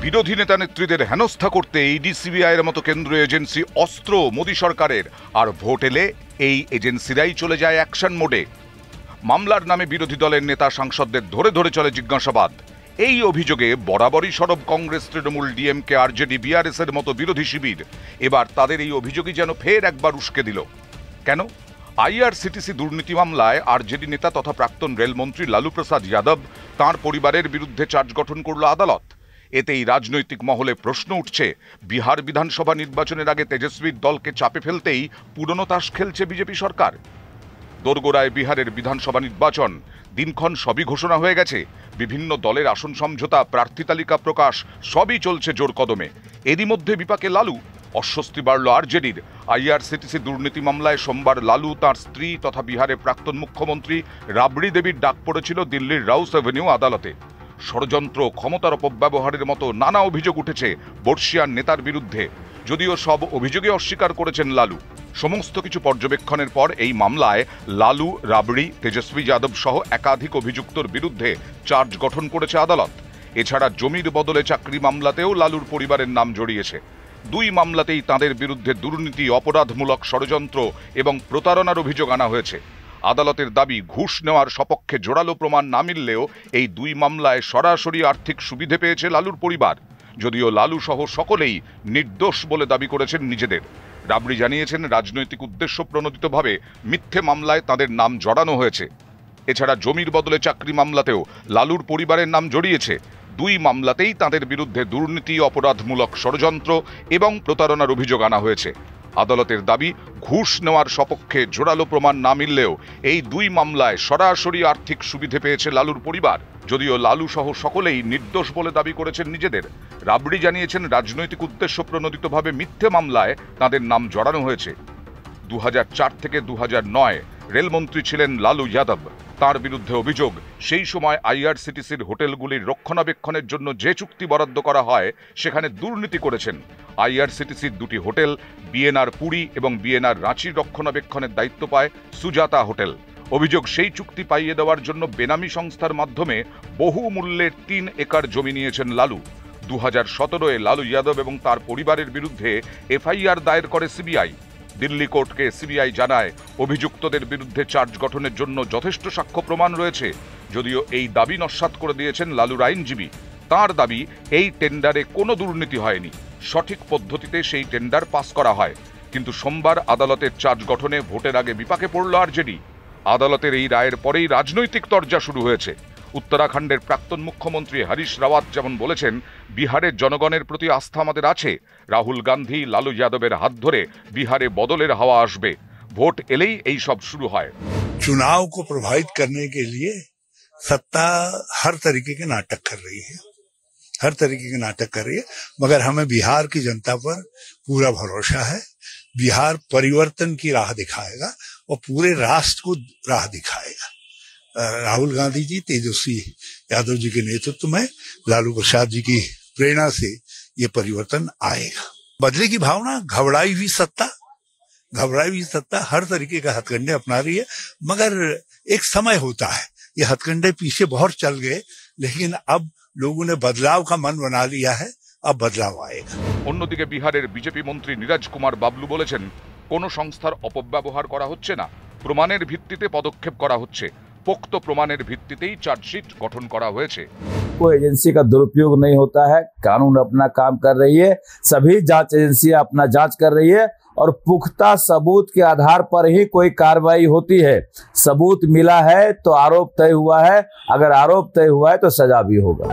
বিরোধী নেতা নেত্রীদের হেনস্থা করতে ইডি সিবিআইয়ের মতো কেন্দ্রীয় এজেন্সি অস্ত্র মোদী সরকারের, আর ভোট এলে এই এজেন্সিরাই চলে যায় অ্যাকশন মোডে। মামলার নামে বিরোধী দলের নেতা সাংসদদের ধরে ধরে চলে জিজ্ঞাসাবাদ। এই অভিযোগে বরাবরই সরব কংগ্রেস, তৃণমূল, ডিএমকে, আরজেডি, বিআরএস এর মতো বিরোধী শিবির। এবার তাদের এই অভিযোগই যেন ফের একবার উস্কে দিল। কেন? আইআরসিটিসি দুর্নীতি মামলায় আরজেডি নেতা তথা প্রাক্তন রেলমন্ত্রী লালু প্রসাদ যাদব তাঁর পরিবারের বিরুদ্ধে চার্জ গঠন করল আদালত। এতেই রাজনৈতিক মহলে প্রশ্ন উঠছে, বিহার বিধানসভা নির্বাচনের আগে তেজস্বীর দলকে চাপে ফেলতেই পুরনো তাস খেলছে বিজেপি সরকার। দোরগোড়ায় বিহারের বিধানসভা নির্বাচন, দিনক্ষণ সবই ঘোষণা হয়ে গেছে। বিভিন্ন দলের আসন সমঝোতা, প্রার্থী তালিকা প্রকাশ সবই চলছে জোর কদমে। এরই মধ্যে বিপাকে লালু। অস্বস্তি বাড়ল আরজেডির। আইআরসিটিসি দুর্নীতি মামলায় সোমবার লালু, তাঁর স্ত্রী তথা বিহারের প্রাক্তন মুখ্যমন্ত্রী রাবড়ি দেবীর ডাক পড়েছিল দিল্লির রাউস অ্যাভিনিউ আদালতে। ষড়যন্ত্র, ক্ষমতার অপব্যবহারের মতো নানা অভিযোগ উঠেছে বর্ষিয়ান নেতার বিরুদ্ধে। যদিও সব অভিযোগে অস্বীকার করেছেন লালু। সমস্ত কিছু পর্যবেক্ষণের পর এই মামলায় লালু, রাবড়ি, তেজস্বী যাদব সহ একাধিক অভিযুক্তর বিরুদ্ধে চার্জ গঠন করেছে আদালত। এছাড়া জমির বদলে চাকরি মামলাতেও লালুর পরিবারের নাম জড়িয়েছে। দুই মামলাতেই তাঁদের বিরুদ্ধে দুর্নীতি, অপরাধমূলক ষড়যন্ত্র এবং প্রতারণার অভিযোগ আনা হয়েছে। আদালতের দাবি, ঘুষ নেওয়ার সপক্ষে জোরালো প্রমাণ না মিললেও এই দুই মামলায় সরাসরি আর্থিক সুবিধে পেয়েছে লালুর পরিবার। যদিও লালু সহ সকলেই নির্দোষ বলে দাবি করেছেন নিজেদের। রাবড়ি জানিয়েছেন, রাজনৈতিক উদ্দেশ্য প্রণোদিতভাবে মিথ্যে মামলায় তাদের নাম জড়ানো হয়েছে। এছাড়া জমির বদলে চাকরি মামলাতেও লালুর পরিবারের নাম জড়িয়েছে। দুই মামলাতেই তাদের বিরুদ্ধে দুর্নীতি, অপরাধমূলক ষড়যন্ত্র এবং প্রতারণার অভিযোগ আনা হয়েছে। আদালতের দাবি, ঘুষ নেওয়ার সপক্ষে জোরালো প্রমাণ না মিললেও এই দুই মামলায় সরাসরি আর্থিক সুবিধে পেয়েছে লালুর পরিবার। যদিও লালু সহ সকলেই নির্দোষ বলে দাবি করেছেন নিজেদের। রাবড়ি জানিয়েছেন, রাজনৈতিক উদ্দেশ্য প্রণোদিতভাবে মিথ্যে মামলায় তাদের নাম জড়ানো হয়েছে। 2004 থেকে 2009 রেলমন্ত্রী ছিলেন লালু যাদব। তার বিরুদ্ধে অভিযোগ, সেই সময় আইআরসিটিসির হোটেলগুলির রক্ষণাবেক্ষণের জন্য যে চুক্তি বরাদ্দ করা হয় সেখানে দুর্নীতি করেছেন। আইআরসিটিসির দুটি হোটেল, বিএনআর পুরী এবং বিএনআর রাঁচির রক্ষণাবেক্ষণের দায়িত্ব পায় সুজাতা হোটেল। অভিযোগ, সেই চুক্তি পাইয়ে দেওয়ার জন্য বেনামি সংস্থার মাধ্যমে বহু মূল্যের 3 একর জমি নিয়েছেন লালু। 2017-এ লালু যাদব এবং তার পরিবারের বিরুদ্ধে এফআইআর দায়ের করে সিবিআই। দিল্লি কোর্টকে সিবিআই জানায়, অভিযুক্তদের বিরুদ্ধে চার্জ গঠনের জন্য যথেষ্ট সাক্ষ্য প্রমাণ রয়েছে। যদিও এই দাবি নস্যাৎ করে দিয়েছেন লালুর আইনজীবী। তাঁর দাবি, এই টেন্ডারে কোনো দুর্নীতি হয়নি, সঠিক পদ্ধতিতে সেই টেন্ডার পাস করা হয়। কিন্তু সোমবার আদালতের চার্জ গঠনে ভোটের আগে বিপাকে পড়ল আরজেডি। আদালতের এই রায়ের পরেই রাজনৈতিক তরজা শুরু হয়েছে। উত্তরাখণ্ডের প্রাক্তন মুখ্যমন্ত্রী হরিশ রাওয়াত যেমন বলেছেন, বিহারের জনগণের প্রতি আস্থা আমাদের আছে। রাহুল গান্ধী, লালু যাদবের হাত ধরে বিহারে বদলের হাওয়া আসবে। ভোট এলেই এই সব শুরু হয়। चुनाव को प्रभावित करने के लिए सत्ता हर तरीके के नाटक कर रही है, हर तरीके के नाटक कर रही है। मगर हमें बिहार की जनता पर पूरा भरोसा है। बिहार परिवर्तन की राह दिखाएगा और पूरे राष्ट्र को राह दिखाएगा। राहुल गांधी जी, तेजस्वी यादव जी के नेतृत्व में, लालू प्रसाद जी की प्रेरणा से ये परिवर्तन आएगा। बदले की भावना, घबराई हुई सत्ता हर तरीके का हथकंडे अपना रही है। मगर एक समय होता है, ये हथकंडे पीछे बहुत चल गए, लेकिन अब लोगों ने बदलाव का मन बना लिया है। अब बदलाव आएगा। অন্যদিকে বিহারের বিজেপি মন্ত্রী নীরজ কুমার বাবলু বলেছেন, কোনো সংস্থার অপব্যবহার করা হচ্ছে না, প্রমাণের ভিত্তিতে পদক্ষেপ করা হচ্ছে। পোক্ত প্রমাণের ভিত্তিতেই চার্জশিট গঠন করা হয়েছে। कोई एजेंसी का दुरुपयोग नहीं होता है, कानून अपना काम कर रही है, सभी जांच एजेंसियां अपना जांच कर रही है और पुख्ता सबूत के आधार पर ही कोई कार्रवाई होती है। सबूत मिला है तो आरोप तय हुआ है, अगर आरोप तय हुआ है तो सजा भी होगा।